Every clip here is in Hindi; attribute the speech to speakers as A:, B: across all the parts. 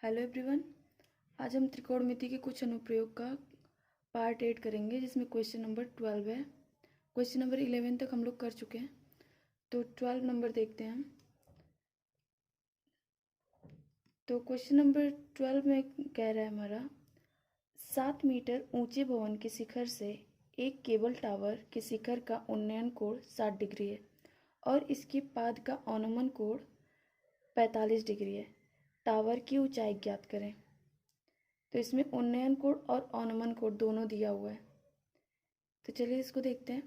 A: Hello everyone. आज हम त्रिकोणमिति के कुछ अनुप्रयोग का पार्ट 8 करेंगे, जिसमें क्वेश्चन नंबर 12 है। क्वेश्चन नंबर 11 तक हम लोग कर चुके हैं, तो 12 नंबर देखते हैं हम। तो क्वेश्चन नंबर 12 में कह रहा है हमारा 7 मीटर ऊंचे भवन के शिखर से एक केबल टावर के शिखर का उन्नयन कोण 60 डिग्री है और इसकी पाद का अवनमन कोण 45 डिग्री है। टावर की ऊंचाई ज्ञात करें। तो इसमें उन्नयन कोण और अवनमन कोण दोनों दिया हुआ है, तो चलिए इसको देखते हैं।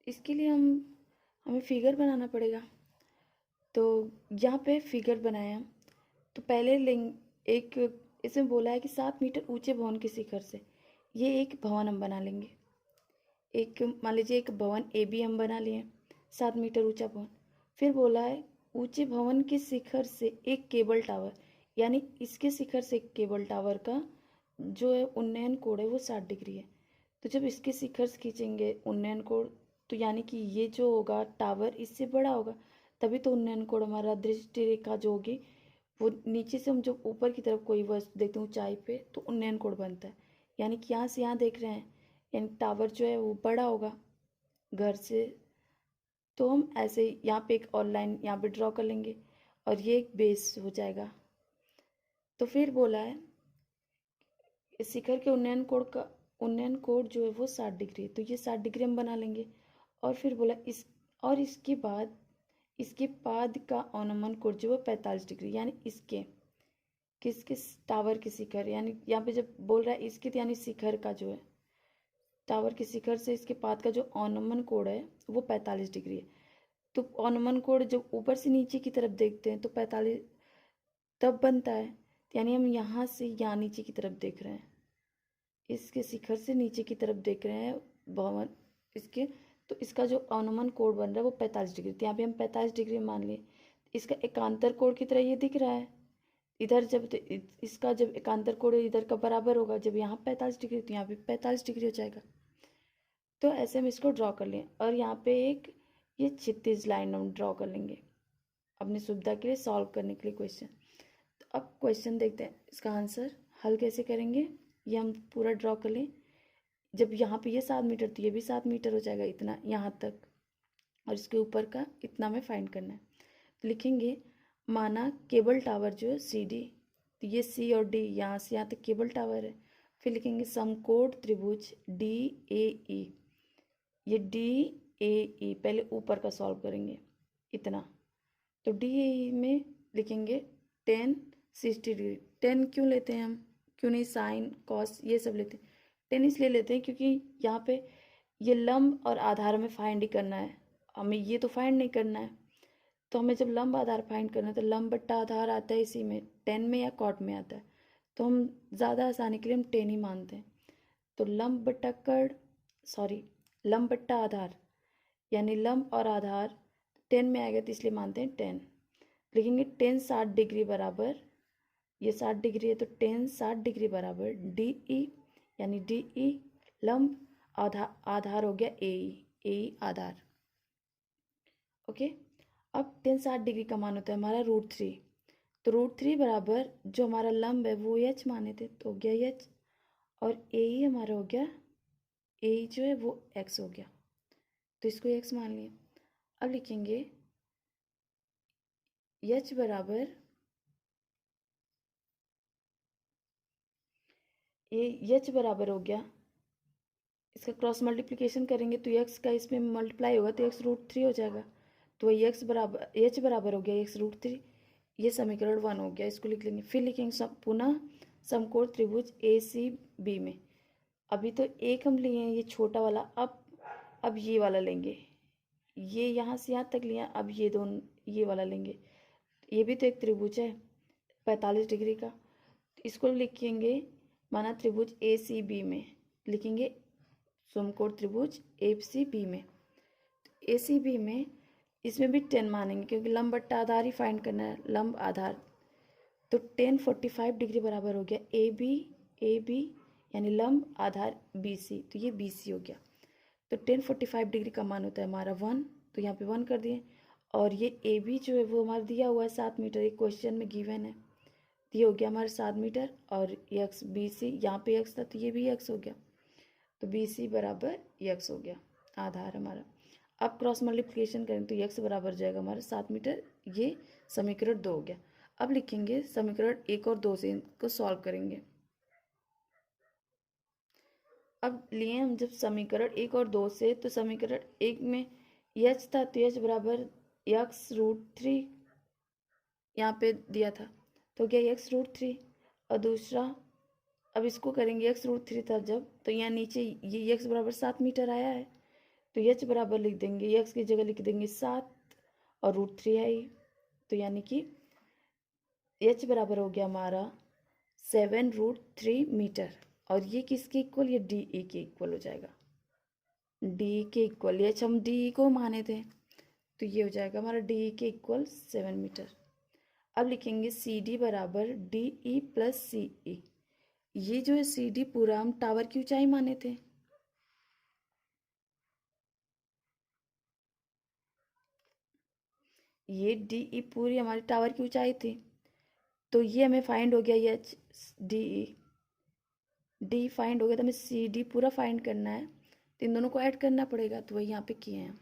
A: इसके लिए हमें फिगर बनाना पड़ेगा। तो यहाँ पे फिगर बनाया हम। तो पहले एक इसमें बोला है कि 7 मीटर ऊंचे भवन के शिखर से ये एक भवन हम बना लेंगे। एक मान लीजिए एक भवन ए बी हम बना लिए, 7 मीटर ऊंचा भवन। फिर बोला है ऊंचे भवन के शिखर से एक केबल टावर, यानी इसके शिखर से एक केबल टावर का जो है उन्नयन कोण है वो 60 डिग्री है। तो जब इसके शिखर से खींचेंगे उन्नयन कोण, तो यानी कि ये जो होगा टावर इससे बड़ा होगा, तभी तो उन्नयन कोण हमारा दृष्टि रेखा जो होगी वो नीचे से हम जब ऊपर की तरफ कोई वस्तु देखते हैं ऊंचाई पे तो उन्नयन कोण बनता है। यानी कि यहाँ से यहाँ देख रहे हैं, यानी टावर जो है वो बड़ा होगा घर से। तो हम ऐसे यहाँ पे एक और लाइन यहाँ पे ड्रॉ कर लेंगे और ये एक बेस हो जाएगा। तो फिर बोला है इस शिखर के उन्नयन कोण जो है वो 60 डिग्री है, तो ये 60 डिग्री हम बना लेंगे। और फिर बोला इसके बाद इसके पाद का अवनमन कोण जो है 45 डिग्री, यानी इसके किस टावर के शिखर, यानी यहाँ पे जब बोल रहा है इसके तो यानी शिखर का जो है टावर के शिखर से इसके पाद का जो अवनमन कोण है वो 45 डिग्री है। तो अवनमन कोण जब ऊपर से नीचे की तरफ देखते हैं तो 45 तब बनता है, यानी हम यहाँ से यहाँ नीचे की तरफ देख रहे हैं, इसके शिखर से नीचे की तरफ देख रहे हैं भवन इसके। तो इसका जो अवनमन कोण बन रहा है वो 45 डिग्री, तो यहाँ पे हम 45 डिग्री मान लिए। इसका एकांतर कोण की तरह ये दिख रहा है इधर, जब तो इसका जब एकांतर कोण इधर का बराबर होगा, जब यहाँ 45 डिग्री तो यहाँ पे 45 डिग्री हो जाएगा। तो ऐसे हम इसको ड्रॉ कर लें और यहाँ पे एक ये क्षितिज लाइन हम ड्रॉ कर लेंगे अपनी सुविधा के लिए सॉल्व करने के लिए क्वेश्चन। तो अब क्वेश्चन देखते हैं, इसका आंसर हल कैसे करेंगे ये हम पूरा ड्रॉ कर लें। जब यहाँ पे ये 7 मीटर तो ये भी 7 मीटर हो जाएगा इतना यहाँ तक, और इसके ऊपर का इतना हमें फाइंड करना है। तो लिखेंगे माना केबल टावर जो है सी डी, तो ये सी और डी यहाँ से यहाँ तक केबल टावर है। फिर लिखेंगे समकोण त्रिभुज डी ए ई, ये डी ए ई पहले ऊपर का सॉल्व करेंगे इतना। तो डी ए ई में लिखेंगे 10 60 डिग्री। 10 क्यों लेते हैं हम, क्यों नहीं साइन कॉस ये सब लेते हैं। 10 इसलिए लेते हैं क्योंकि यहाँ पे ये लंब और आधार हमें फाइंड ही करना है, हमें ये तो फाइंड नहीं करना है। तो हमें जब लंब आधार फाइंड करना है तो लंब बट्टा आधार आता है इसी में 10 में या कॉट में आता है, तो हम ज़्यादा आसानी के लिए हम 10 ही मानते हैं। तो लंब बट्टा आधार यानी लंब और आधार 10 में आएगा, तो इसलिए मानते हैं 10। लिखेंगे 10 60 डिग्री बराबर, ये 60 डिग्री है तो 10 60 डिग्री बराबर डी ई, यानी डी ई लंब आधार हो गया ए ई आधार। ओके, अब 10 60 डिग्री का मान होता है हमारा √3, तो √3 बराबर जो हमारा लंब है वो एच माने थे तो हो गया एच, और ए ई हमारा हो गया ए ई जो है वो एक्स हो गया, तो इसको एक्स मान लिया। अब लिखेंगे एच बराबर एच बराबर हो गया, इसका क्रॉस मल्टीप्लिकेशन करेंगे तो एक्स का इसमें मल्टीप्लाई होगा तो एक्स √3 हो जाएगा। तो वही एच बराबर हो गया एक्स √3, ये समीकरण 1 हो गया, इसको लिख लेंगे। फिर लिखेंगे पुनः समकोण त्रिभुज ए सी बी में, अभी तो एक हम लिए हैं ये छोटा वाला, अब ये वाला लेंगे, ये यहाँ से यहाँ तक लिया, अब ये दोनों ये वाला लेंगे। ये भी तो एक त्रिभुज है 45 डिग्री का, इसको लिखेंगे माना त्रिभुज ए सी बी में, लिखेंगे समकोण त्रिभुज ए सी बी में। ए सी बी में इसमें भी 10 मानेंगे क्योंकि लंब बट्टा आधार ही फाइंड करना है, लंब आधार। तो 10 45 डिग्री बराबर हो गया ए बी यानी लंब आधार बी सी, तो ये बी सी हो गया। तो 10 45 डिग्री का मान होता है हमारा 1, तो यहाँ पे 1 कर दिए। और ये ए बी जो है वो हमारा दिया हुआ है 7 मीटर, एक क्वेश्चन में गिवन है। तो ये हो गया हमारा 7 मीटर, और यक्स बी सी, यहाँ पे यक्स था तो ये भी यक्स हो गया, तो बी सी बराबर यक्स हो गया आधार हमारा। अब क्रॉस मल्टीप्लिकेशन करें तो यक्स बराबर हो जाएगा हमारा 7 मीटर, ये समीकरण 2 हो गया। अब लिखेंगे समीकरण 1 और 2 से इनको सॉल्व करेंगे। अब लिए हम जब समीकरण 1 और 2 से, तो समीकरण 1 में यच था तो यच बराबर x√3 यहाँ पे दिया था, तो क्या x√3, और दूसरा अब इसको करेंगे x√3 था जब, तो यहाँ नीचे ये x बराबर 7 मीटर आया है, तो h बराबर लिख देंगे, x की जगह लिख देंगे 7 और √3 है ये, तो यानी कि h बराबर हो गया हमारा 7√3 मीटर। और ये किसके इक्वल, ये डी ई के इक्वल हो जाएगा, डी के इक्वल, ये हम डी ई को माने थे, तो ये हो जाएगा हमारा डी ई के इक्वल 7 मीटर। अब लिखेंगे सी डी बराबर डी ई प्लस सी ई। ये जो है सी डी पूरा हम टावर की ऊंचाई माने थे, ये डी ई पूरी हमारी टावर की ऊंचाई थी, तो ये हमें फाइंड हो गया, H D E, D find हो गया, तो हमें सी डी पूरा फाइंड करना है, तो इन दोनों को ऐड करना पड़ेगा, तो वही यहाँ पे किए हैं।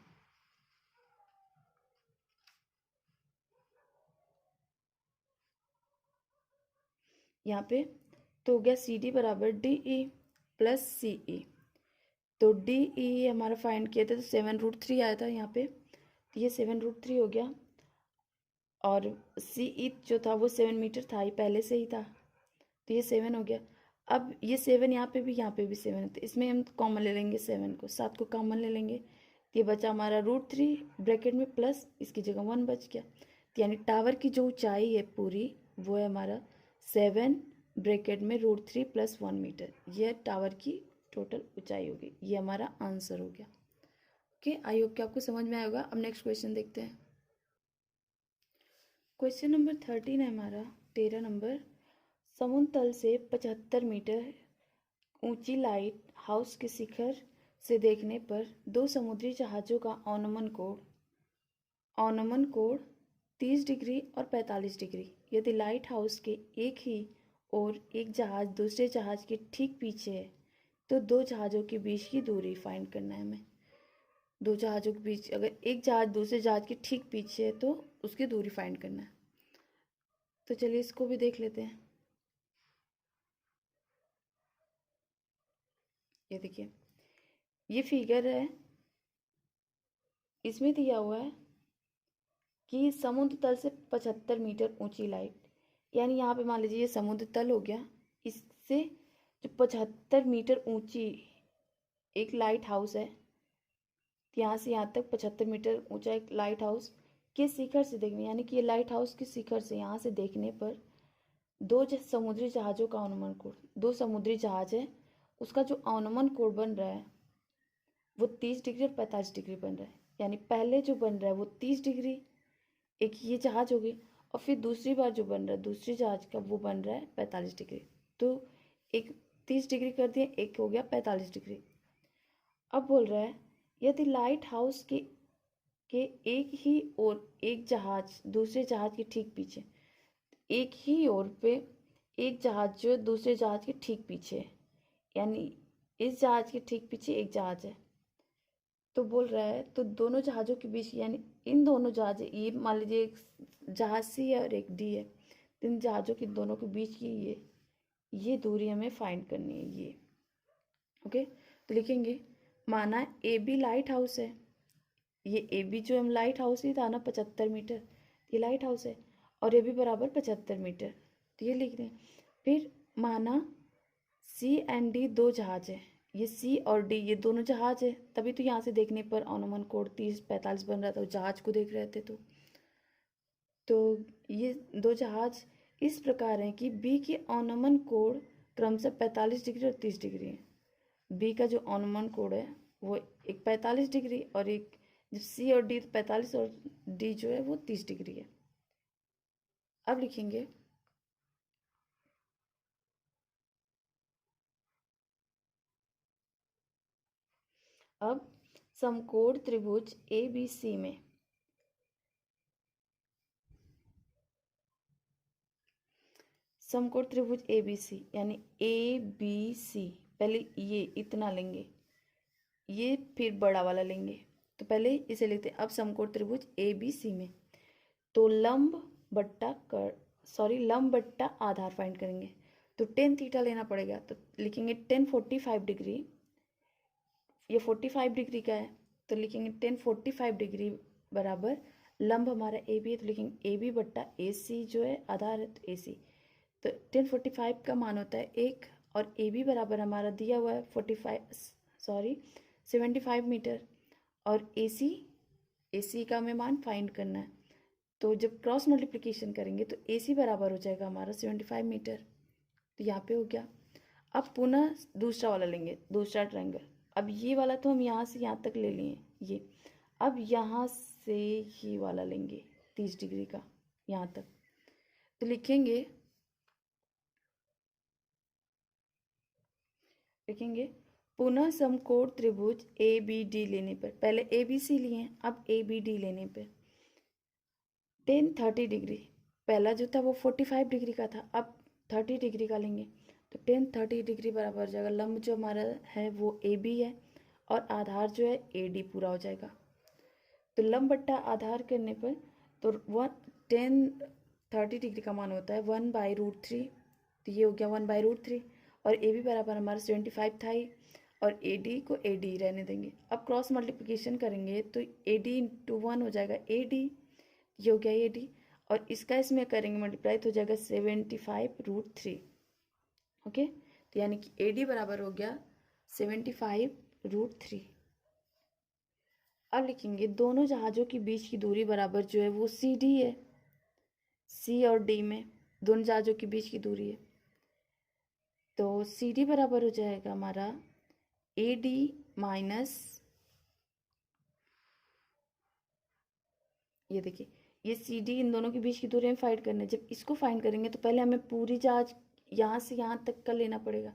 A: यहाँ पे तो हो गया सी डी बराबर डी ई प्लस सी ई, तो डी ई हमारा फाइंड किया था तो 7√3 आया था यहाँ पे, तो ये 7√3 हो गया, और सी ई जो था वो 7 मीटर था, ये पहले से ही था, तो ये 7 हो गया। अब ये 7 यहाँ पे भी 7 है, तो इसमें हम कॉमन ले लेंगे, 7 को, 7 को कॉमन ले लेंगे, तो ये बचा हमारा √3 ब्रैकेट में प्लस इसकी जगह 1 बच गया, तो यानी टावर की जो ऊंचाई है पूरी वो है हमारा 7 ब्रैकेट में √3 प्लस 1 मीटर, ये टावर की टोटल ऊंचाई होगी, ये हमारा आंसर हो गया। ओके, आई होप कि आपको समझ में आएगा। अब नेक्स्ट क्वेश्चन देखते हैं। क्वेश्चन नंबर 13 है हमारा, 13 नंबर। समुद्र तल से 75 मीटर ऊंची लाइट हाउस के शिखर से देखने पर दो समुद्री जहाज़ों का औनमन कोण 30 डिग्री और 45 डिग्री। यदि लाइट हाउस के एक ही और एक जहाज़ दूसरे जहाज़ के ठीक पीछे है, तो दो जहाज़ों के बीच की दूरी फाइंड करना है हमें। दो जहाज़ों के बीच, अगर एक जहाज़ दूसरे जहाज़ के ठीक पीछे है तो उसकी दूरी फाइंड करना है। तो चलिए इसको भी देख लेते हैं। ये देखिए, ये फिगर है, इसमें दिया हुआ है कि समुद्र तल से 75 मीटर ऊंची लाइट, यानी यहाँ पे मान लीजिए ये समुद्र तल हो गया, इससे जो 75 मीटर ऊंची एक लाइट हाउस है, यहाँ से यहाँ तक 75 मीटर ऊंचा एक लाइट हाउस के शिखर से देखने, यानी कि ये लाइट हाउस के शिखर से यहाँ से देखने पर दो समुद्री जहाज़ों का अनुमान कोण, दो समुद्री जहाज है, उसका जो अनुमान कोण बन रहा है वो 30 डिग्री और 45 डिग्री बन रहा है। यानी पहले जो बन रहा है वो 30 डिग्री, एक ये जहाज होगी, और फिर दूसरी बार जो बन रहा है दूसरी जहाज का वो बन रहा है 45 डिग्री। तो एक 30 डिग्री कर दिया, एक हो गया 45 डिग्री। अब बोल रहा है यदि लाइट हाउस के एक ही और एक जहाज दूसरे जहाज के ठीक पीछे, एक ही ओर पे एक जहाज जो है दूसरे जहाज के ठीक पीछे है, यानी इस जहाज के ठीक पीछे एक जहाज है, तो बोल रहा है तो दोनों जहाज़ों के बीच, यानी इन दोनों जहाज, ये मान लीजिए एक जहाज सी है और एक डी है, तो इन जहाज़ों के दोनों के बीच की ये दूरी हमें फाइंड करनी है, ये। ओके, तो लिखेंगे माना ए बी लाइट हाउस है, ये ए बी जो हम लाइट हाउस ही था ना 75 मीटर, ये लाइट हाउस है, और ये भी बराबर 75 मीटर, तो ये लिख दें। फिर माना सी एंड डी दो जहाज है, ये सी और डी ये दोनों जहाज है, तभी तो यहाँ से देखने पर अनुमान कोण 30-45 बन रहा था, जहाज को देख रहे थे तो ये दो जहाज इस प्रकार हैं कि बी के अनुमान कोण क्रमशः 45 डिग्री और 30 डिग्री है। बी का जो अनुमान कोण है वो एक 45 डिग्री, और एक जब सी और डी 45 और डी जो है वो 30 डिग्री है। अब लिखेंगे अब समकोण त्रिभुज ए बी सी में समकोण त्रिभुज ए बी सी, यानी ए बी सी, पहले ये इतना लेंगे, ये फिर बड़ा वाला लेंगे, तो पहले इसे लेते हैं। अब समकोण त्रिभुज ए बी सी में तो लंब बट्टा आधार फाइंड करेंगे, तो टेन थीटा लेना पड़ेगा, तो लिखेंगे 1045 डिग्री, ये 45 डिग्री का है, तो लिखेंगे 1045 डिग्री बराबर लंब हमारा ए बी है, तो लिखेंगे ए बी बट्टा ए सी जो है आधार है, तो ए सी, तो 1045 का मान होता है 1, और ए बी बराबर हमारा दिया हुआ है 75 मीटर, और ए सी का हमें मान फाइंड करना है, तो जब क्रॉस मल्टीप्लिकेशन करेंगे तो ए सी बराबर हो जाएगा हमारा 75 मीटर, तो यहाँ पे हो गया। अब पुनः दूसरा वाला लेंगे, दूसरा ट्रायंगल। अब ये वाला तो हम यहाँ से यहाँ तक ले लिए ये, अब यहाँ से ये वाला लेंगे 30 डिग्री का यहाँ तक, तो लिखेंगे पुनः समकोण त्रिभुज ए बी डी लेने पर, पहले ए बी सी लिए, अब ए बी डी लेने पर 1030 डिग्री, पहला जो था वो 45 डिग्री का था, अब 30 डिग्री का लेंगे, तो 1030 डिग्री बराबर हो जाएगा लंब जो हमारा है वो ए बी है, और आधार जो है ए डी पूरा हो जाएगा। तो लंब बट्टा आधार करने पर तो 1030 डिग्री का मान होता है 1/√3, तो ये हो गया 1/√3, और ए बी बराबर हमारा 75 था ही, और ए डी को ए डी रहने देंगे। अब क्रॉस मल्टीप्लिकेशन करेंगे तो ए डी इंटू 1 हो जाएगा ए डी, ये हो गया ए डी, और इसका इसमें करेंगे मल्टीप्लाई तो हो जाएगा 75√3, ओके, तो यानी कि ए डी बराबर हो गया 75√3। अब लिखेंगे दोनों जहाज़ों के बीच की दूरी बराबर जो है वो सी डी है, सी और डी में दोनों जहाज़ों के बीच की दूरी है, तो सी डी बराबर हो जाएगा हमारा ए डी माइनस, ये देखिए ये सी डी, इन दोनों के बीच की दूरी हमें फाइंड करना है। जब इसको फाइंड करेंगे तो पहले हमें पूरी जहाज यहाँ से यहाँ तक का लेना पड़ेगा,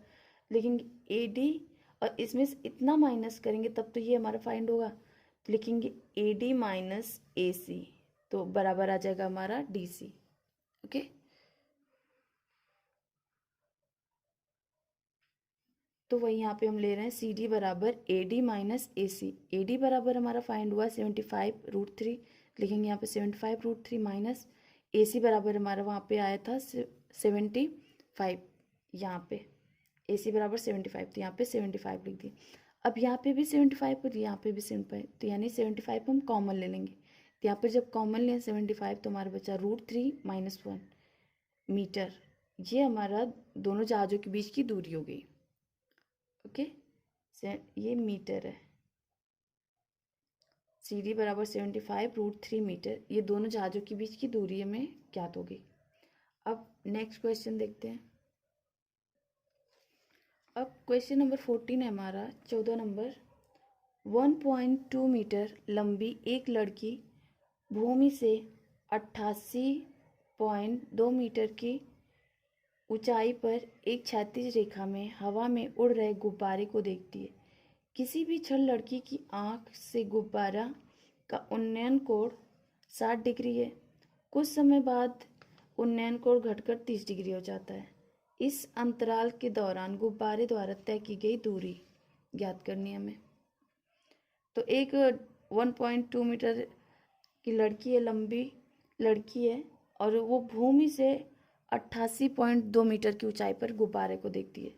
A: लेकिन ए डी और इसमें से इतना माइनस करेंगे तब तो ये हमारा फाइंड होगा, तो लिखेंगे ए डी माइनस ए सी, तो बराबर आ जाएगा हमारा डी सी, ओके। तो वही यहाँ पे हम ले रहे हैं सी डी बराबर A D minus A C, A D बराबर हमारा फाइंड हुआ 75√3, लिखेंगे यहाँ पे 75√3 माइनस ए सी बराबर हमारा वहाँ पे आया था 75, यहाँ पे ए सी बराबर 75, तो यहाँ पे 75 लिख दिए। अब यहाँ पे भी 75 और यहाँ पे भी 75, तो यानी 75 हम कॉमन ले लेंगे, तो यहाँ पर जब कॉमन लें 75 तो हमारा बचा √3 - 1 मीटर, ये हमारा दोनों जहाज़ों के बीच की दूरी हो गई, ओके। ये मीटर है, सी डी बराबर 75√3 मीटर, ये दोनों जहाज़ों के बीच की दूरी हमें ज्ञात हो गई। अब नेक्स्ट क्वेश्चन देखते हैं। अब क्वेश्चन नंबर 14 है हमारा, 14 नंबर। 1.2 मीटर लंबी एक लड़की भूमि से 88.2 मीटर की ऊंचाई पर एक क्षैतिज रेखा में हवा में उड़ रहे गुब्बारे को देखती है। किसी भी क्षण लड़की की आंख से गुब्बारा का उन्नयन कोण 60 डिग्री है। कुछ समय बाद उन्नयन कोण घटकर 30 डिग्री हो जाता है। इस अंतराल के दौरान गुब्बारे द्वारा तय की गई दूरी ज्ञात करनी है हमें। तो एक 1.2 मीटर की लड़की है, लंबी लड़की है, और वो भूमि से 88.2 मीटर की ऊंचाई पर गुब्बारे को देखती है।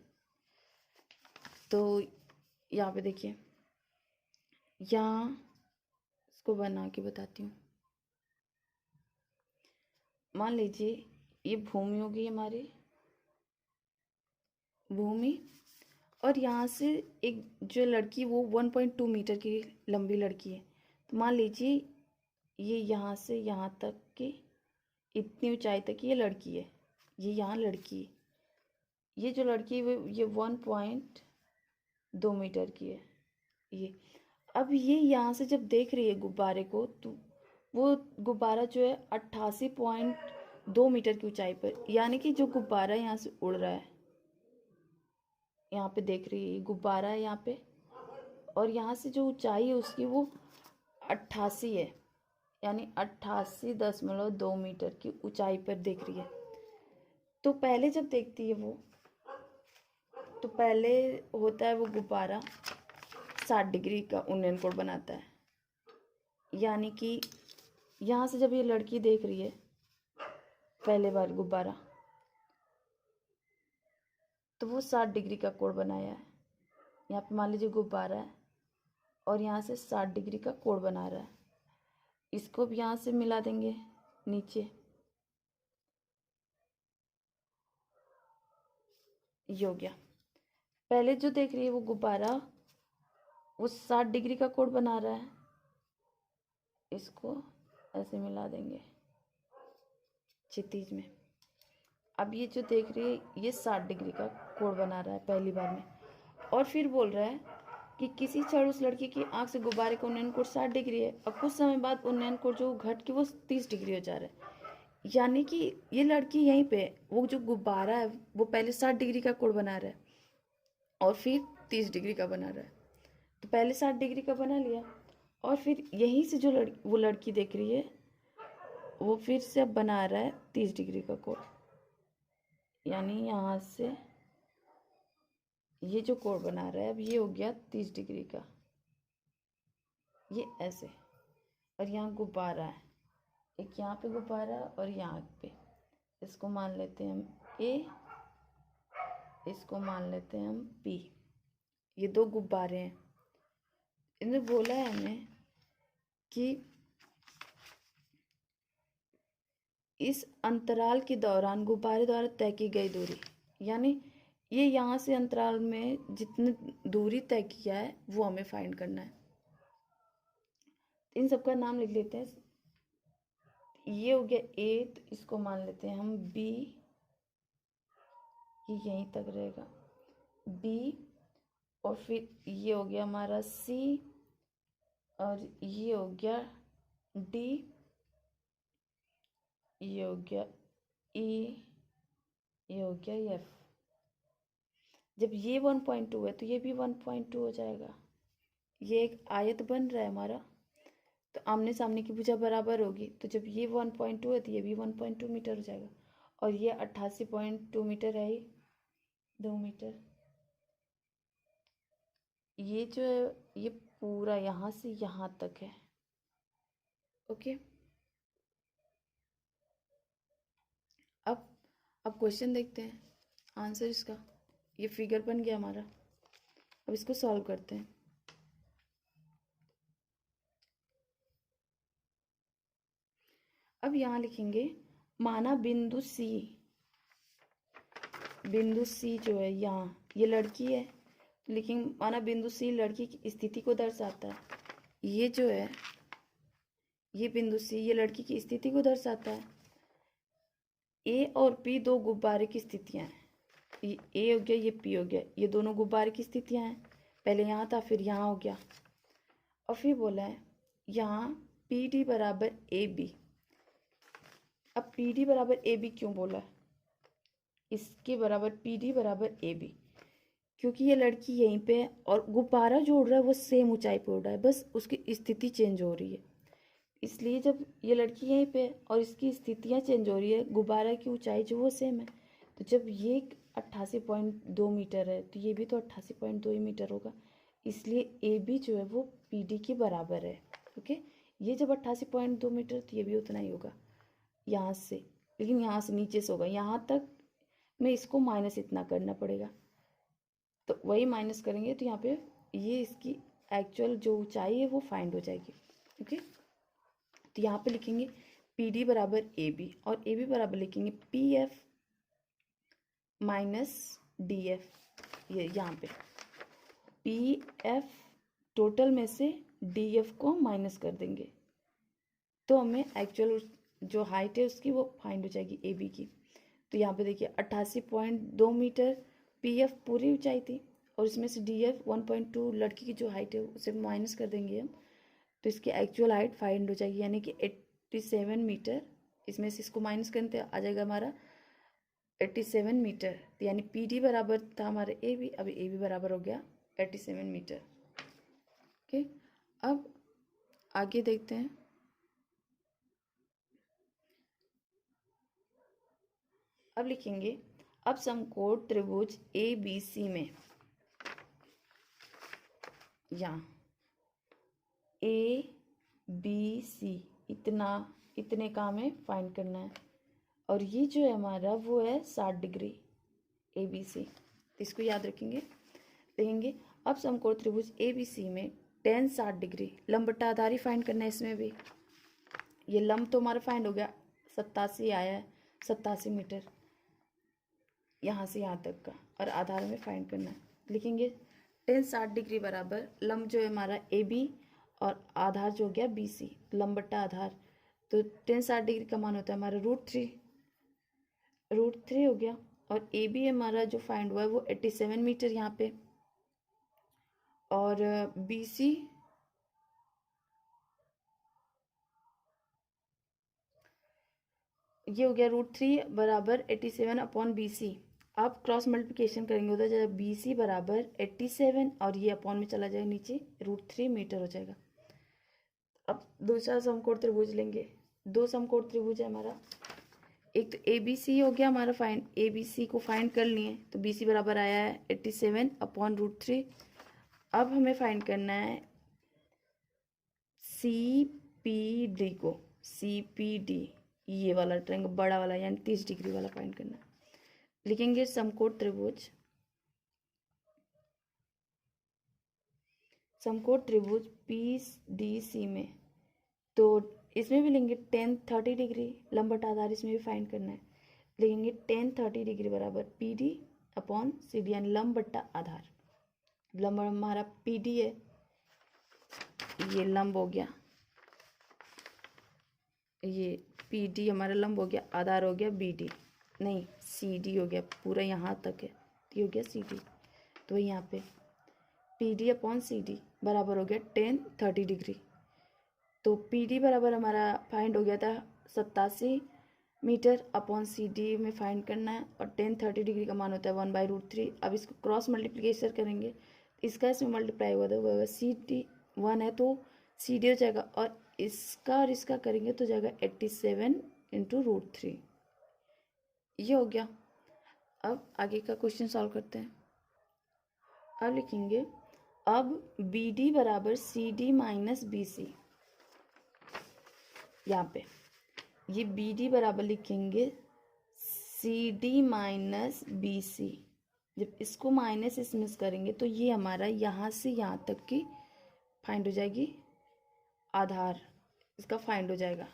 A: तो यहाँ पे देखिए, यहाँ इसको बना के बताती हूँ। मान लीजिए ये भूमि होगी हमारी, भूमि, और यहाँ से एक जो लड़की वो 1.2 मीटर की लंबी लड़की है, तो मान लीजिए ये यहाँ से यहाँ तक की इतनी ऊंचाई तक ये लड़की है, ये यहाँ लड़की है, ये जो लड़की है ये 1.2 मीटर की है ये। अब ये यहाँ से जब देख रही है गुब्बारे को, तो वो गुब्बारा जो है 88.2 मीटर की ऊंचाई पर, यानी कि जो गुब्बारा यहाँ से उड़ रहा है, यहाँ पे देख रही है गुब्बारा है यहाँ पे, और यहाँ से जो ऊंचाई है उसकी वो 88 है, यानी 88.2 मीटर की ऊंचाई पर देख रही है। तो पहले जब देखती है वो, तो पहले होता है वो गुब्बारा 60 डिग्री का उन्नयन कोण बनाता है। यानी कि यहाँ से जब ये लड़की देख रही है पहले बार गुब्बारा, तो वो 60 डिग्री का कोण बनाया है। यहाँ पे मान लीजिए गुब्बारा है और यहाँ से 60 डिग्री का कोण बना रहा है। इसको भी यहाँ से मिला देंगे नीचे, ये हो गया। पहले जो देख रही है वो गुब्बारा, वो 60 डिग्री का कोण बना रहा है। इसको ऐसे मिला देंगे क्षितिज में। अब ये जो देख रही है ये 60 डिग्री का कोण बना रहा है पहली बार में। और फिर बोल रहा है कि किसी क्षण उस लड़की की आंख से गुब्बारे का उन्नयन कोण 60 डिग्री है और कुछ समय बाद उन्नयन कोण जो घट के वो 30 डिग्री हो जा रहा है। यानी कि ये लड़की यहीं पे, वो जो गुब्बारा है वो पहले 60 डिग्री का कोण बना रहा है और फिर 30 डिग्री का बना रहा है। तो पहले 60 डिग्री का बना लिया और फिर यहीं से जो वो लड़की देख रही है वो फिर से अब बना रहा है 30 डिग्री का कोण। यानी यहाँ से ये जो कोण बना रहा है अब ये हो गया 30 डिग्री का, ये ऐसे। और यहाँ गुब्बारा है, एक यहाँ पे गुब्बारा और यहाँ पे। इसको मान लेते हैं हम ए, इसको मान लेते हैं हम पी। ये दो गुब्बारे हैं। इन्हें बोला है हमें कि इस अंतराल के दौरान गुब्बारे द्वारा तय की गई दूरी, यानी ये यहाँ से अंतराल में जितनी दूरी तय किया है वो हमें फाइंड करना है। इन सबका नाम लिख लेते हैं। ये हो गया ए, तो इसको मान लेते हैं हम बी, ये यहीं तक रहेगा बी। और फिर ये हो गया हमारा सी, और ये हो गया डी, ये हो गया ई, ये हो गया एफ। जब ये 1.2 है तो ये भी 1.2 हो जाएगा। ये एक आयत बन रहा है हमारा, तो आमने सामने की भुजा बराबर होगी, तो जब ये 1.2 है तो ये भी 1.2 मीटर हो जाएगा। और ये 88.2 मीटर है, ही 2 मीटर। ये जो है ये पूरा यहाँ से यहाँ तक है। ओके, अब क्वेश्चन देखते हैं आंसर इसका। ये फिगर बन गया हमारा, अब इसको सॉल्व करते हैं। अब यहाँ लिखेंगे माना बिंदु सी जो है यहाँ, ये लड़की है, लेकिन माना बिंदु सी लड़की की स्थिति को दर्शाता है। ये जो है ये बिंदु सी ये लड़की की स्थिति को दर्शाता है। ए और पी दो गुब्बारे की स्थितियाँ हैं। ये ए हो गया, ये पी हो गया, ये दोनों गुब्बारे की स्थितियाँ हैं। पहले यहाँ था फिर यहाँ हो गया। और फिर बोला है यहाँ पी डी बराबर ए बी। अब पी डी बराबर ए बी क्यों बोला है? इसके बराबर पी डी बराबर ए बी, क्योंकि ये लड़की यहीं पे है और गुब्बारा जो उड़ रहा है वो सेम ऊंचाई पे उड़ रहा है, बस उसकी स्थिति चेंज हो रही है। इसलिए जब ये लड़की यहीं पे है और इसकी स्थितियाँ चेंज हो रही है, गुब्बारा की ऊंचाई जो वो सेम है, तो जब ये 88.2 मीटर है तो ये भी तो 88.2 ही मीटर होगा। इसलिए ए बी जो है वो पी डी के बराबर है। ओके, ये जब 88.2 मीटर तो ये भी उतना ही होगा यहाँ से, लेकिन यहाँ से नीचे से होगा। यहाँ तक में इसको माइनस इतना करना पड़ेगा, तो वही माइनस करेंगे तो यहाँ पे ये इसकी एक्चुअल जो ऊंचाई है वो फाइंड हो जाएगी। ओके, तो यहाँ पे लिखेंगे पी डी बराबर ए बी, और ए बी बराबर लिखेंगे P F minus D F. ये यहाँ पे पी एफ टोटल में से डी एफ को माइनस कर देंगे, तो हमें एक्चुअल जो हाइट है उसकी वो फाइंड हो जाएगी ए बी की। तो यहाँ पे देखिए 88.2 मीटर पी एफ पूरी ऊंचाई थी, और इसमें से डी एफ 1.2 लड़की की जो हाइट है उसे माइनस कर देंगे हम, तो इसकी एक्चुअल हाइट फाइंड हो जाएगी, यानी कि 87 मीटर। इसमें से इसको माइनस करते आ जाएगा हमारा 87 मीटर। तो यानी पी डी बराबर था हमारा ए बी, अभी ए बी बराबर हो गया 87 मीटर। ओके, अब आगे देखते हैं। अब लिखेंगे, अब समकोण त्रिभुज ए बी सी में, यहाँ ए बी सी इतने का हमें फाइंड करना है, और ये जो है हमारा वो है 60 डिग्री ए बी सी, इसको याद रखेंगे। देखेंगे अब समकोण त्रिभुज ए बी सी में tan 60 डिग्री, लंब बट्टा आधार ही फाइंड करना है इसमें भी। ये लंब तो हमारा फाइंड हो गया, 87 आया है, 87 मीटर यहाँ से यहाँ तक का, और आधार में फाइंड करना है। लिखेंगे tan 60 डिग्री बराबर लंब जो है हमारा ए बी और आधार जो हो गया बी सी, लंब बट्टा आधार, तो tan 60 डिग्री का मान होता है हमारा √3 हो गया। और ए बी हमारा जो फाइंड हुआ है वो 87 मीटर यहाँ पे, और बी सी ये हो गया √3 बराबर 87 अपॉन बी सी। आप क्रॉस मल्टीप्लिकेशन करेंगे उधर जाएगा बी सी बराबर 87 और ये अपॉन में चला जाएगा नीचे, √3 मीटर हो जाएगा। अब दूसरा समकोण त्रिभुज लेंगे, दो समकोण त्रिभुज है हमारा, एक तो ए बी सी हो गया हमारा फाइंड, ए बी सी को फाइंड कर लिए, तो बी सी बराबर आया है 87 अपॉन √3। अब हमें फाइंड करना है सी पी डी को, सी पी डी ये वाला ट्रायंगल बड़ा वाला यानी 30 डिग्री वाला फाइंड करना है। लिखेंगे समकोण त्रिभुज पी डी सी में, तो इसमें भी लेंगे tan 30 डिग्री, लंब बट्टा आधार इसमें भी फाइंड करना है। लेंगे tan 30 डिग्री बराबर P D upon C D यानी लंब बट्टा आधार। लंब हमारा पी डी है, ये लंब हो गया, ये पी डी हमारा लंब हो गया, आधार हो गया बी डी, नहीं सी डी हो गया, पूरा यहाँ तक है, ये हो गया सी डी। तो यहाँ पे P D upon C D बराबर हो गया tan 30 डिग्री। तो पी डी बराबर हमारा फाइंड हो गया था 87 मीटर अपॉन सी डी में फाइंड करना है, और tan 30 डिग्री का मान होता है 1/√3। अब इसको क्रॉस मल्टीप्लिकेशन करेंगे, इसका इसमें मल्टीप्लाई होगा सी डी 1 है तो सी डी हो जाएगा, और इसका करेंगे तो जाएगा 87 × √3। ये हो गया। अब आगे का क्वेश्चन सॉल्व करते हैं। अब लिखेंगे, अब बी डी बराबर C D minus B C, यहाँ पे ये बी डी बराबर लिखेंगे C D minus B C. जब इसको माइनस इसमें करेंगे तो ये हमारा यहाँ से यहाँ तक की फाइंड हो जाएगी, आधार इसका फाइंड हो जाएगा।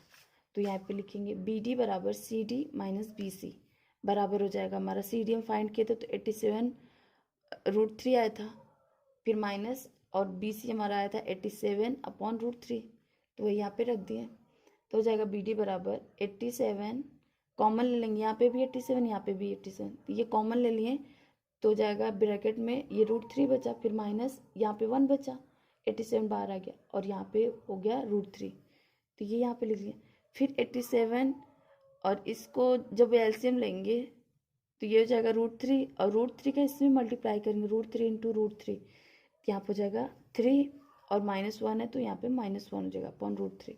A: तो यहाँ पे लिखेंगे बी डी बराबर C D minus B C बराबर हो जाएगा हमारा, सी डी हम फाइंड किए थे तो 87 √3 आया था, फिर माइनस, और बी सी हमारा आया था 87 अपॉन √3, तो वही यहाँ पे रख दिए। तो हो जाएगा बी डी बराबर 87, कॉमन ले लेंगे, यहाँ पे भी 87 यहाँ पे भी 87, ये कॉमन ले लिए तो हो जाएगा ब्रैकेट में ये √3 बचा, फिर माइनस यहाँ पे 1 बचा, 87 बाहर आ गया, और यहाँ पे हो गया √3, तो ये यहाँ पे लिख लिया। फिर 87 और इसको जब एलसीएम लेंगे तो ये हो जाएगा √3, और √3 का इसमें मल्टीप्लाई करेंगे, √3 × √3, यहाँ पर हो जाएगा 3, और -1 है तो यहाँ पे -1 हो जाएगा अपॉन √3।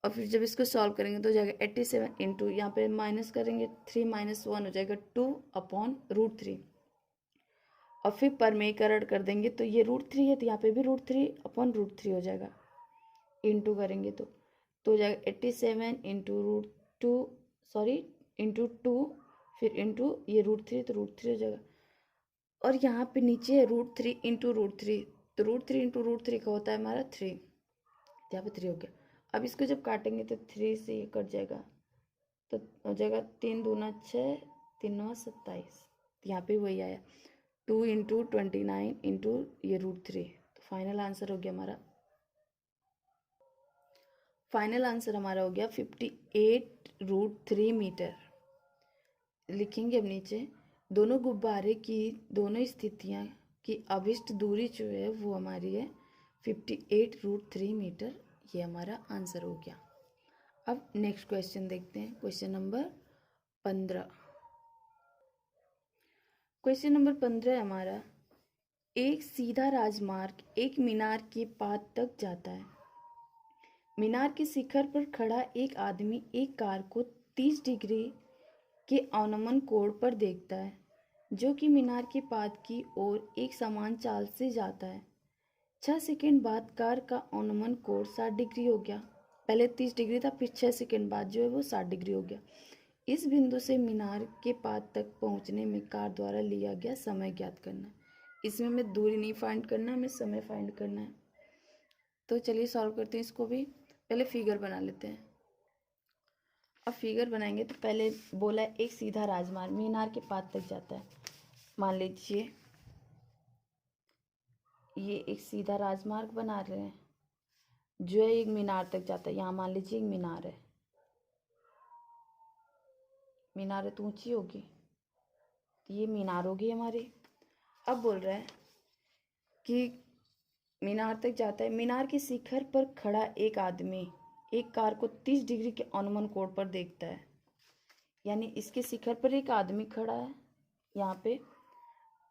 A: और फिर जब इसको सॉल्व करेंगे तो हो जाएगा 87 इंटू यहाँ पे माइनस करेंगे 3 - 1 हो जाएगा 2 अपॉन √3, और फिर परमेयकरण कर देंगे तो ये √3 है तो यहाँ पे भी √3 अपॉन √3 हो जाएगा, इंटू करेंगे तो हो जाएगा 87 इंटू 2, फिर इंटू ये √3 तो √3 हो जाएगा, और यहाँ पे नीचे है √3 इंटू √3, तो √3 × √3 का होता है हमारा 3, यहाँ पे 3 हो गया। अब इसको जब काटेंगे तो 3 से ये कट जाएगा, तो हो जाएगा 3 दूना 6, 3 9 27, यहाँ पे वही आया 2 × 29 इंटू ये √3, तो फाइनल आंसर हो गया हमारा, हो गया 58√3 मीटर। लिखेंगे अब नीचे, दोनों गुब्बारे की दोनों स्थितियाँ की अभिष्ट दूरी जो है वो हमारी है 58√3 मीटर, ये हमारा आंसर हो गया। अब नेक्स्ट क्वेश्चन देखते हैं, क्वेश्चन नंबर 15। क्वेश्चन नंबर 15 है हमारा, एक सीधा राजमार्ग एक मीनार के पाद तक जाता है। मीनार के शिखर पर खड़ा एक आदमी एक कार को 30 डिग्री के अवनमन कोण पर देखता है, जो कि मीनार के पाद की ओर एक समान चाल से जाता है। 6 सेकंड बाद कार का अवनमन कोण 60 डिग्री हो गया। पहले 30 डिग्री था, फिर 6 सेकंड बाद जो है वो 60 डिग्री हो गया। इस बिंदु से मीनार के पाद तक पहुंचने में कार द्वारा लिया गया समय ज्ञात करना। इसमें हमें दूरी नहीं फाइंड करना, हमें समय फाइंड करना है। तो चलिए सॉल्व करते हैं इसको भी। पहले फिगर बना लेते हैं। अब फिगर बनाएंगे तो पहले बोला है एक सीधा राजमार्ग मीनार के पाद तक जाता है। मान लीजिए ये एक सीधा राजमार्ग बना रहे हैं जो है एक मीनार तक जाता है। यहाँ मान लीजिए एक मीनार है, मीनार है तो ऊंची होगी, तो ये मीनार होगी हमारी। अब बोल रहा है कि मीनार तक जाता है। मीनार के शिखर पर खड़ा एक आदमी एक कार को 30 डिग्री के अनुमान कोण पर देखता है। यानी इसके शिखर पर एक आदमी खड़ा है यहाँ पे।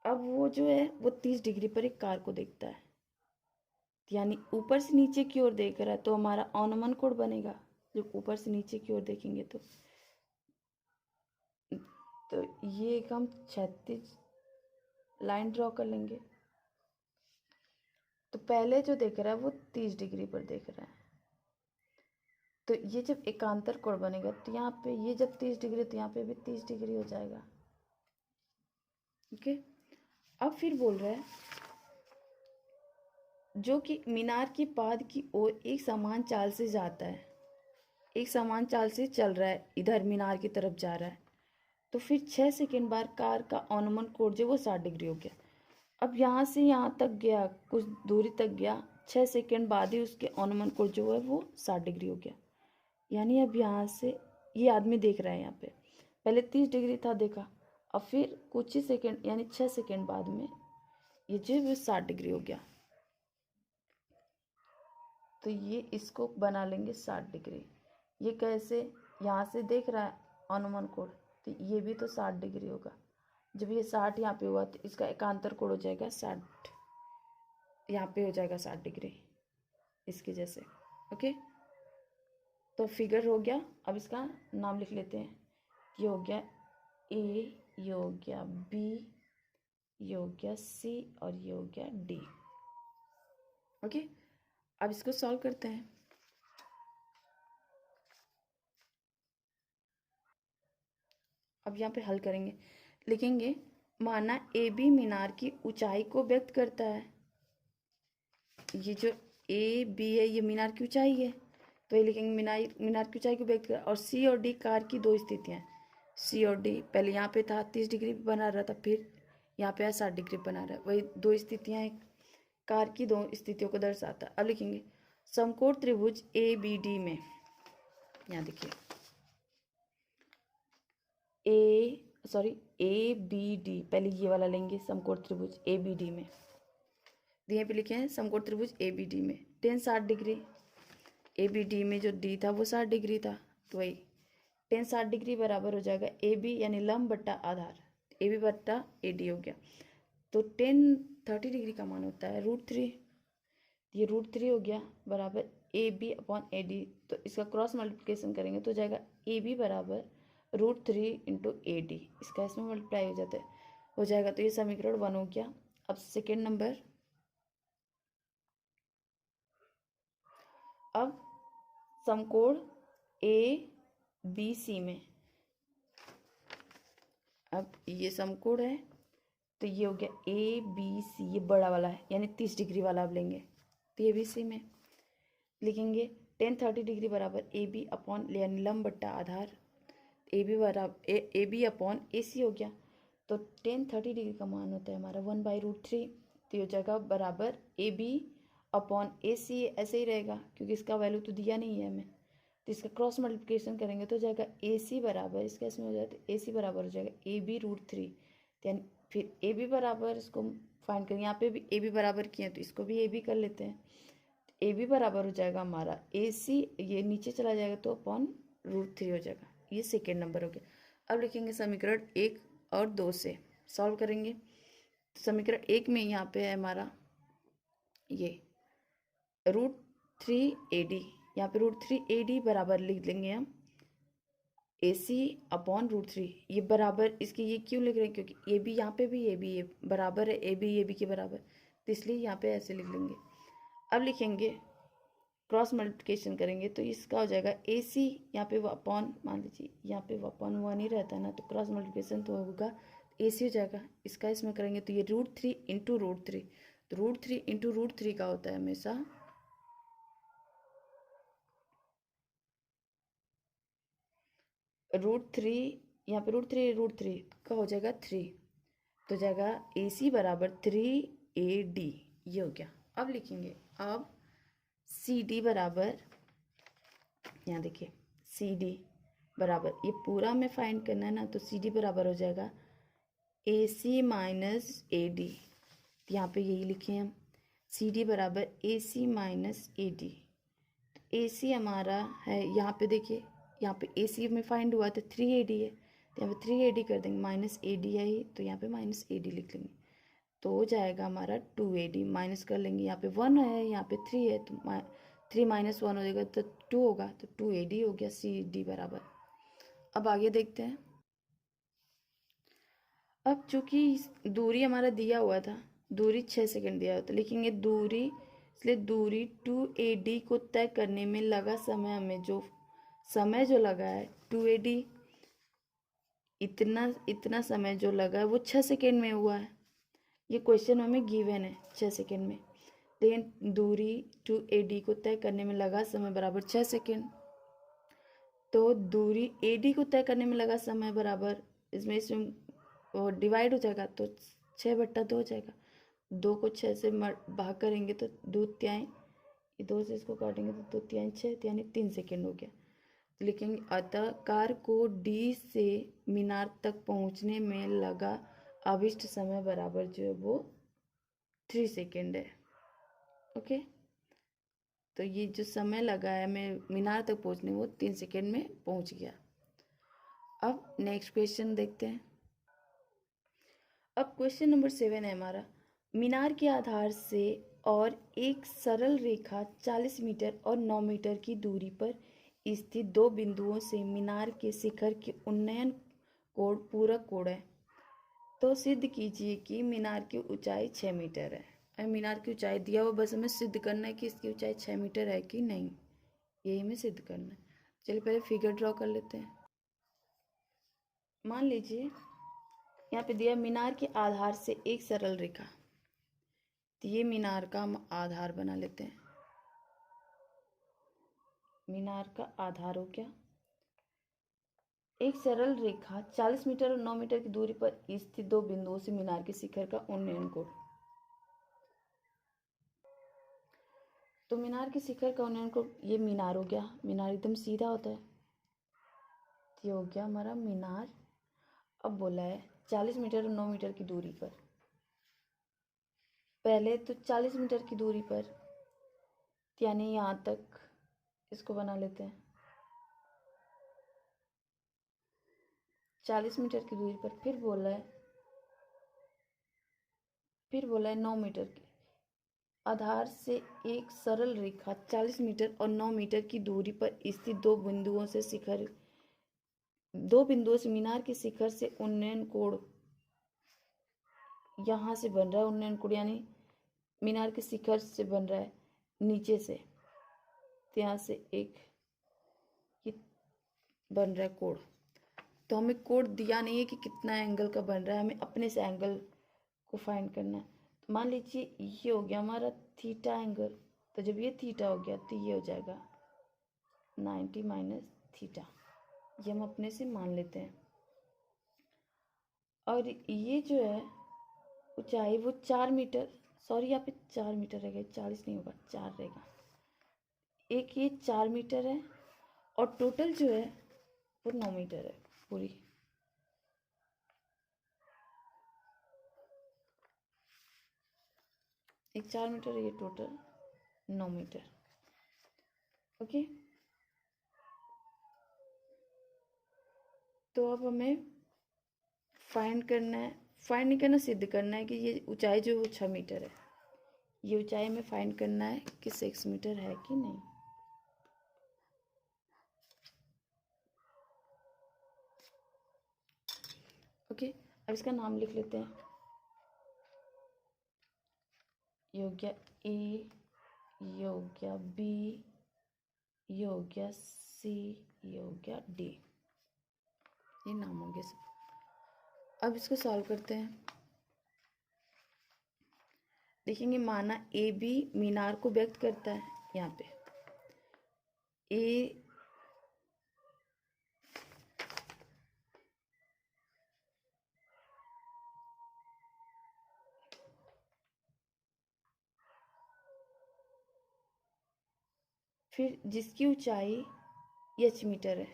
A: अब वो जो है वो 30 डिग्री पर एक कार को देखता है, यानी ऊपर से नीचे की ओर देख रहा है, तो हमारा अनुमान कोण बनेगा जब ऊपर से नीचे की ओर देखेंगे तो ये एक हम क्षैतिज लाइन ड्रॉ कर लेंगे। तो पहले जो देख रहा है वो 30 डिग्री पर देख रहा है, तो ये जब एकांतर कोण बनेगा तो यहाँ पे ये जब 30 डिग्री तो यहाँ पे भी 30 डिग्री हो जाएगा। ओके। अब फिर बोल रहा है जो कि मीनार की पाद की ओर एक समान चाल से जाता है, एक समान चाल से चल रहा है, इधर मीनार की तरफ जा रहा है। तो फिर 6 सेकंड बाद कार का अनुमान कोण जो वो 60 डिग्री हो गया। अब यहाँ से यहाँ तक गया, कुछ दूरी तक गया, 6 सेकंड बाद ही उसके अनुमान कोण जो है वो 60 डिग्री हो गया। यानी अब यहाँ से ये आदमी देख रहा है यहाँ पे, पहले 30 डिग्री था देखा, अब फिर कुछ ही सेकंड यानी 6 सेकंड बाद में ये जो है वो 60 डिग्री हो गया। तो ये इसको बना लेंगे 60 डिग्री। ये कैसे, यहाँ से देख रहा है अनुमान कोण, तो ये भी तो 60 डिग्री होगा। जब ये 60 यहाँ पे हुआ तो इसका एकांतर कोण हो जाएगा 60, यहाँ पे हो जाएगा 60 डिग्री इसके जैसे। ओके, तो फिगर हो गया। अब इसका नाम लिख लेते हैं। ये हो गया ए, ये हो गया बी, ये हो गया सी और ये हो गया डी। ओके, अब इसको सॉल्व करते हैं। अब यहाँ पे हल करेंगे, लिखेंगे माना ए बी मीनार की ऊंचाई को व्यक्त करता है। ये जो ए बी है ये मीनार की ऊंचाई है, तो ये लिखेंगे मीनार की ऊंचाई को व्यक्त कर। और सी और डी कार की दो स्थितियाँ। सी और डी पहले यहाँ पे था 30 डिग्री बना रहा था, फिर यहाँ पे 60 डिग्री बना रहा है, वही दो स्थितियाँ हैं, कार की दो स्थितियों को दर्शाता है। अब लिखेंगे समकोण त्रिभुज ए बी डी में, यहाँ देखिए ए बी डी, पहले ये वाला लेंगे समकोण त्रिभुज ए बी डी में। यहाँ पे लिखे हैं समकोण त्रिभुज ए बी डी में tan 60 degree. A B D में जो डी था वो 60 डिग्री था, तो वही टेन 60 डिग्री बराबर हो जाएगा ए बी यानी लंब बट्टा आधार, ए बी बट्टा ए डी हो गया। तो टेन 30 डिग्री का मान होता है √3, ये √3 हो गया बराबर A B upon A D. तो इसका क्रॉस मल्टीप्लिकेशन करेंगे तो जाएगा ए बी बराबर √3 इंटू ए डी, इसका इसमें मल्टीप्लाई हो जाता है, हो जाएगा। तो ये समीकरण 1 हो गया। अब सेकेंड नंबर, अब समकोण ए बी सी में, अब ये समकोण है तो ये हो गया ए बी सी, ये बड़ा वाला है यानी 30 डिग्री वाला अब लेंगे, तो ए बी सी में लिखेंगे टेन 30 डिग्री बराबर ए बी अपॉन यानी लंब बट्टा आधार, ए बी बराबर ए बी अपॉन ए सी हो गया। तो टेन 30 डिग्री का मान होता है हमारा 1/√3, तो ये जगह बराबर ए बी अपॉन ए सी ऐसे ही रहेगा क्योंकि इसका वैल्यू तो दिया नहीं है हमें। तो इसका क्रॉस मल्टीप्लिकेशन करेंगे तो जाएगा ए सी बराबर, इसका इसमें हो जाएगा तो ए सी बराबर हो जाएगा ए बी √3। यानी फिर ए बी बराबर, इसको फाइंड करेंगे, यहाँ पे भी ए बी बराबर किए तो इसको भी ए बी कर लेते हैं। ए बी बराबर हो जाएगा हमारा ए सी, ये नीचे चला जाएगा तो अपॉन √3 हो जाएगा। ये सेकेंड नंबर हो गया। अब लिखेंगे समीकरण 1 और 2 से सॉल्व करेंगे। समीकरण 1 में यहाँ पे है हमारा ये √3 AD, यहाँ पे √3 AD बराबर लिख देंगे हम AC अपॉन √3, ये बराबर इसके ये क्यों लिख रहे हैं, क्योंकि ये भी यहाँ पे भी, ये भी ये बराबर है, ए बी के बराबर, तो इसलिए यहाँ पे ऐसे लिख लेंगे। अब लिखेंगे क्रॉस मल्टीप्लिकेशन करेंगे तो इसका हो जाएगा AC, यहाँ पे वो अपॉन, मान लीजिए यहाँ पे वो अपॉन 1 ही रहता है ना, तो क्रॉस मल्टीप्लिकेशन तो होगा, AC हो जाएगा, इसका इसमें करेंगे तो ये √3 इंटू √3, तो √3 इंटू √3 का होता है हमेशा √3, यहाँ पे √3 का हो जाएगा 3, तो जाएगा AC बराबर 3AD, ये हो गया। अब लिखेंगे, अब CD बराबर, यहाँ देखिए CD बराबर, ये पूरा हमें फाइंड करना है ना, तो CD बराबर हो जाएगा AC माइनस AD, यहाँ पे यही लिखे हम, CD बराबर AC माइनस AD। AC हमारा है, यहाँ पे देखिए, यहाँ पे AC में फाइंड हुआ तो 3AD है, तो यहाँ पे 3AD कर देंगे, माइनस AD है ही, तो यहाँ पे माइनस AD लिख लेंगे, तो हो जाएगा हमारा 2AD, माइनस कर लेंगे, यहाँ पे 1 है, यहाँ पे 3 है, तो 3 माइनस 1 हो जाएगा तो 2 होगा, तो 2AD हो गया CD बराबर। अब आगे देखते हैं। अब चूंकि दूरी हमारा दिया हुआ था, दूरी 6 सेकंड दिया हुआ था, लिखेंगे दूरी, इसलिए दूरी 2AD को तय करने में लगा समय, हमें जो समय जो लगा है 2AD, इतना इतना समय जो लगा है वो 6 सेकंड में हुआ है, ये क्वेश्चन हमें गिवन है 6 सेकंड में, लेकिन दूरी 2AD को तय करने में लगा समय बराबर 6 सेकंड, तो दूरी AD को तय करने में लगा समय बराबर, इसमें वो डिवाइड हो जाएगा, तो 6/2 हो जाएगा, 2 को 6 से भाग करेंगे तो 2 तिहाई, 2 से इसको काटेंगे तो 2 तिहाई 6, यानी 3 सेकेंड हो गया। लिखेंगे अतः कार को D से मीनार तक पहुंचने में लगा अभिष्ट समय बराबर जो है वो 3 सेकेंड है। ओके, तो ये जो समय लगा है हमें मीनार तक पहुंचने, वो 3 सेकेंड में पहुंच गया। अब नेक्स्ट क्वेश्चन देखते हैं। अब क्वेश्चन नंबर 7 है हमारा, मीनार के आधार से और एक सरल रेखा 40 मीटर और 9 मीटर की दूरी पर स्थित दो बिंदुओं से मीनार के शिखर के उन्नयन कोण पूरक कोण है, तो सिद्ध कीजिए कि मीनार की ऊंचाई 6 मीटर है। हमें मीनार की ऊंचाई दिया हुआ, बस हमें सिद्ध करना है कि इसकी ऊंचाई 6 मीटर है कि नहीं, यही हमें सिद्ध करना है। चलिए पहले फिगर ड्रॉ कर लेते हैं। मान लीजिए यहाँ पे दिया मीनार के आधार से एक सरल रेखा, तो ये मीनार का हम आधार बना लेते हैं, मीनार का आधार हो गया। एक सरल रेखा 40 मीटर और 9 मीटर की दूरी पर स्थित दो बिंदुओं से मीनार के शिखर का उन्नयन कोण, तो मीनार के शिखर का उन्नयन कोण, ये मीनार हो गया, मीनार एकदम सीधा होता है, ये हो गया हमारा मीनार। अब बोला है 40 मीटर और 9 मीटर की दूरी पर, पहले तो 40 मीटर की दूरी पर, यानी यहाँ तक इसको बना लेते हैं, 40 मीटर की दूरी पर, फिर बोला है 9 मीटर की आधार से एक सरल रेखा 40 मीटर और 9 मीटर की दूरी पर स्थित दो बिंदुओं से मीनार के शिखर से उन्नयन कोण, यहाँ से बन रहा है उन्नयन कोण, यानी मीनार के शिखर से बन रहा है नीचे से, तो यहाँ से एक ये बन रहा है कोण, तो हमें कोण दिया नहीं है कि कितना एंगल का बन रहा है, हमें अपने से एंगल को फाइंड करना है। तो मान लीजिए ये हो गया हमारा थीटा एंगल, तो जब ये थीटा हो गया तो ये हो जाएगा 90 माइनस थीटा, ये हम अपने से मान लेते हैं। और ये जो है ऊंचाई वो 4 मीटर, सॉरी यहाँ पे 4 मीटर रहेगा, 40 नहीं होगा, 4 रहेगा, एक ये 4 मीटर है, और टोटल जो है वो 9 मीटर है पूरी। एक 4 मीटर है, ये टोटल 9 मीटर। ओके, तो अब हमें फाइंड करना है, फाइंड नहीं करना, सिद्ध करना है कि ये ऊंचाई जो वो 6 मीटर है, ये ऊंचाई हमें फाइंड करना है कि 6 मीटर है कि नहीं। ओके, अब इसका नाम लिख लेते हैं। ये हो गया ए, ये हो गया बी, ये हो गया सी, ये हो गया डी। ये नाम हो गया सब। अब इसको सॉल्व करते हैं। देखेंगे माना ए बी मीनार को व्यक्त करता है। यहाँ पे ए फिर जिसकी ऊंचाई h मीटर है,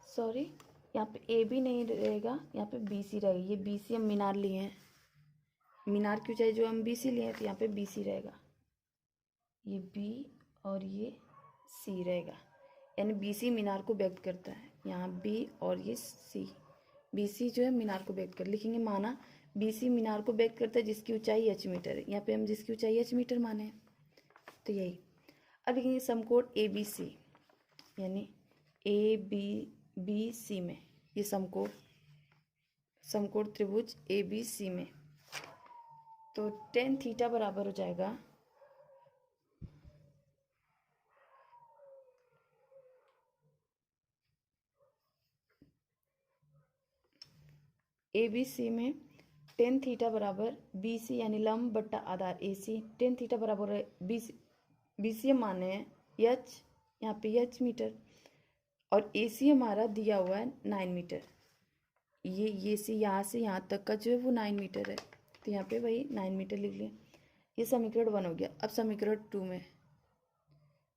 A: सॉरी यहाँ पे ए बी नहीं रहेगा, यहाँ पे बी सी रहेगा। ये बी सी हम मीनार लिए हैं, मीनार की ऊंचाई जो हम बी सी लिए हैं, तो यहाँ पे बी सी रहेगा। ये बी और ये सी रहेगा, यानी बी सी मीनार को व्यक्त करता है। यहाँ बी और ये सी, बी सी जो है मीनार को व्यक्त कर लिखेंगे। माना बी सी मीनार को व्यक्त करता है जिसकी ऊंचाई h मीटर है। यहाँ पे हम जिसकी ऊंचाई h मीटर माने हैं, तो यही। अब लिखेंगे समकोण ए बी सी, यानी ए बी सी में ये समकोण त्रिभुज ए बी सी में, तो tan थीटा बराबर हो जाएगा ए बी सी में tan थीटा बराबर बी सी यानी लंब बट्टा आधार ए सी। tan थीटा बराबर है बी सी माने हैं h, यहाँ पे h मीटर, और ए सी हमारा दिया हुआ है 9 मीटर। ये सी यहाँ से यहाँ तक का जो है वो 9 मीटर है, तो यहाँ पे वही 9 मीटर लिख लें। ये समीकरण 1 हो गया। अब समीकरण 2 में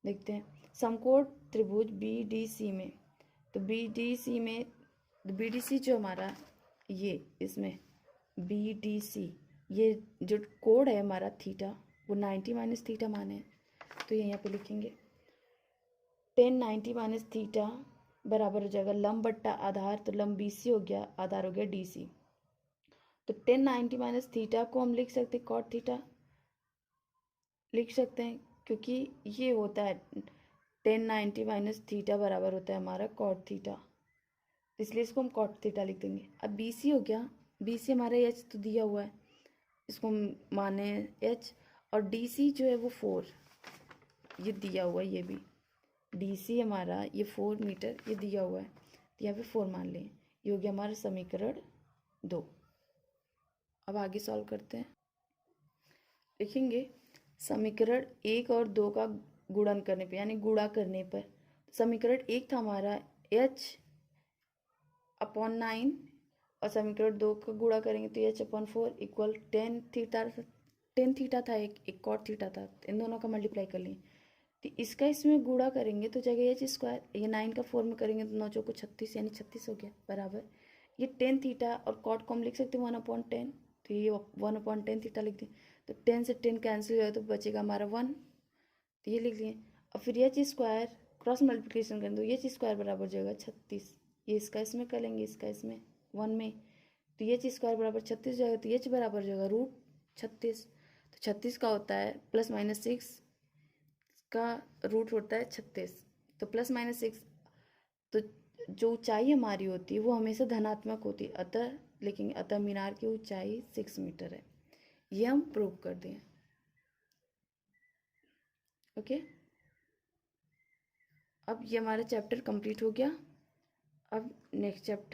A: देखते हैं। समकोण त्रिभुज बी डी सी में, तो बी डी सी में बी डी सी जो हमारा ये इसमें बी डी सी, ये जो कोण है हमारा थीटा वो 90 माइनस थीटा माने हैं, तो ये यहाँ पे लिखेंगे। tan 90 माइनस थीटा बराबर हो जाएगा लंब बट्टा आधार, तो लंब बी सी हो गया, आधार हो गया डी सी। तो tan 90 माइनस थीटा को हम लिख सकते हैं cot थीटा लिख सकते हैं, क्योंकि ये होता है tan 90 माइनस थीटा बराबर होता है हमारा cot थीटा, इसलिए इसको हम cot थीटा लिख देंगे। अब बी सी हो गया, बी सी हमारा h तो दिया हुआ है, इसको हम माने h, और डी सी जो है वो 4, ये दिया हुआ है। ये भी डी सी हमारा ये 4 मीटर ये दिया हुआ है, तो यहाँ पे 4 मान लें। ये हो गया हमारा समीकरण 2। अब आगे सॉल्व करते हैं। लिखेंगे समीकरण 1 और 2 का गुणन करने पे, यानी गुणा करने पर, समीकरण 1 था हमारा h/9, और समीकरण 2 का गुणा करेंगे तो h/4 इक्वल tan थीटा था, एक cot थीटा था, इन दोनों का मल्टीप्लाई कर लें। तो इसका इसमें गुणा करेंगे तो जाएगा h स्क्वायर, ये 9 का 4 में करेंगे तो 9 चौको 36, यानी 36 हो गया बराबर। ये tan थीटा और cot को हम लिख सकते हैं 1/10, तो ये 1/10 थीटा लिख दें, तो 10 से 10 कैंसिल हो जाए तो बचेगा हमारा 1, तो ये लिख लिए। और फिर h स्क्वायर क्रॉस मल्टीप्लिकेशन करें तो h स्क्वायर बराबर हो जाएगा 36, ये इसका इसमें कर लेंगे, इसका इसमें 1 में, तो h स्क्वायर बराबर 36 हो जाएगा, तो h बराबर हो जाएगा √36। तो 36 का होता है +-6 का रूट होता है 36, तो +-6, तो जो ऊंचाई हमारी होती है वो हमेशा धनात्मक होती है, अतः लिखेंगे अतः मीनार की ऊंचाई 6 मीटर है। ये हम प्रूव कर दें। ओके, अब ये हमारा चैप्टर कंप्लीट हो गया। अब नेक्स्ट चैप्टर